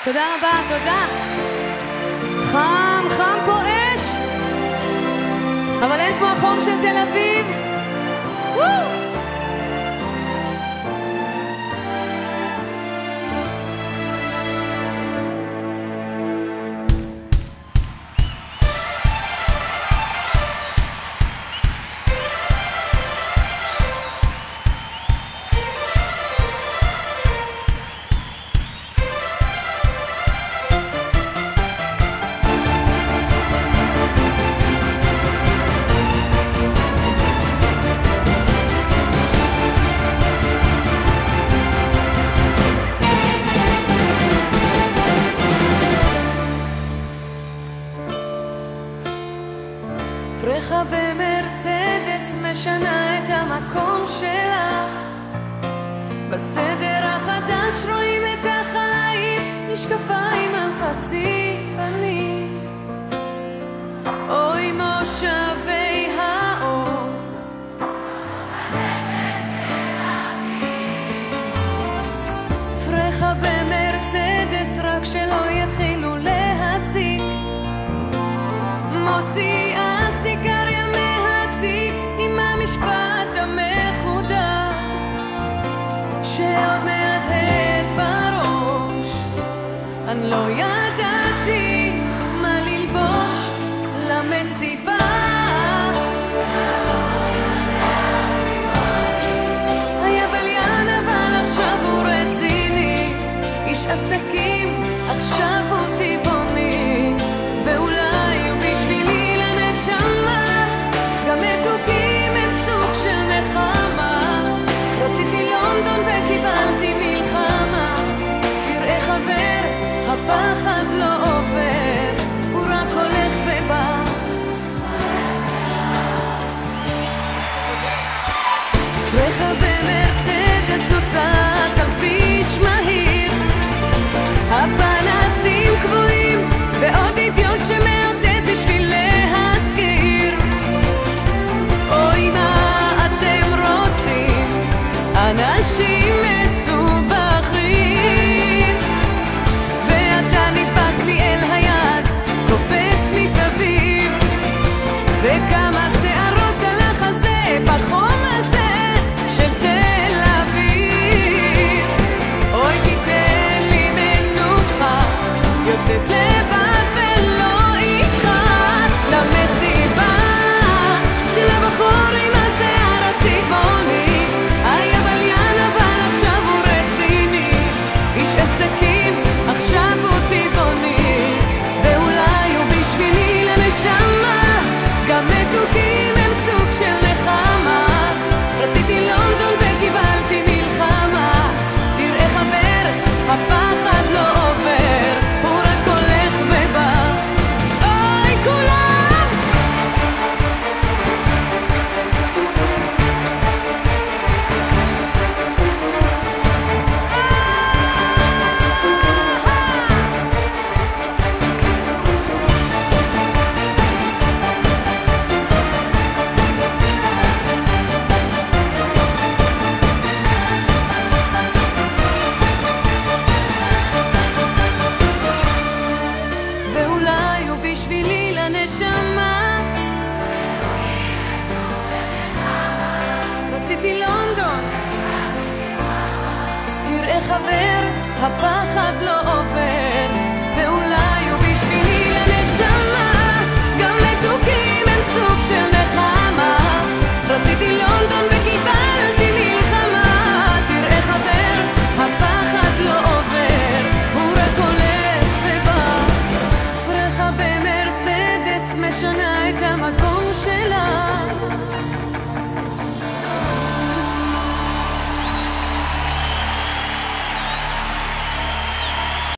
תודה רבה, תודה. חם, חם פה אש, אבל אין כמו החום של תל אביב. וואו! פרחה במרצדס משנה את המקום שלה, בסדר החדש רואים את החיים, משקפיים על חצי פנים. אוי מושבי האור, פרחה במרצדס רק שלא יתחילו להציג, מוציאה סיגריה מהתיק עם המשפט המחודד שעוד מהדהד בראש. אני לא ידעתי מה ללבוש למסיבה, היה בליין אבל עכשיו הוא רציני, איש עסקים עכשיו הוא טבעוני, ואולי הוא בשבילי לנשמה, גם מתוקים הם סוג של נחמה. רציתי לונדון וקיבלתי מלחמה, תראה חבר, הפחד לא עובר, הוא רק הולך ובא. פרחה במרצדס נוסעת על כביש מהיר, הפנסים קבועים ועוד אידיוט שמעודד בשביל להזכיר. אוי מה אתם רוצים, אנשים מסובכים, ואתה נדבק לי אל היד, קופץ מסביב, וכמה שערות על החזה בחום הזה של תל אביב. אוי תיתן לי מנוחה, יוצאת לבד ולא איתך למסיבה של הבחור עם השיער הצבעוני, היה בליין אבל עכשיו הוא רציני, איש עסקים עכשיו הוא טבעוני, ואולי הוא בשבילי לנשמה, גם מתוקים הם סוג של נחמה. רציתי לונדון וקיבלתי מלחמה, תראה חבר, הפחד לא עובר, הוא רק הולך ובא. אוי כולם, ואולי הוא בשבילי לנשמה, רציתי לונדון, תראה חבר, הפחד לא עובר,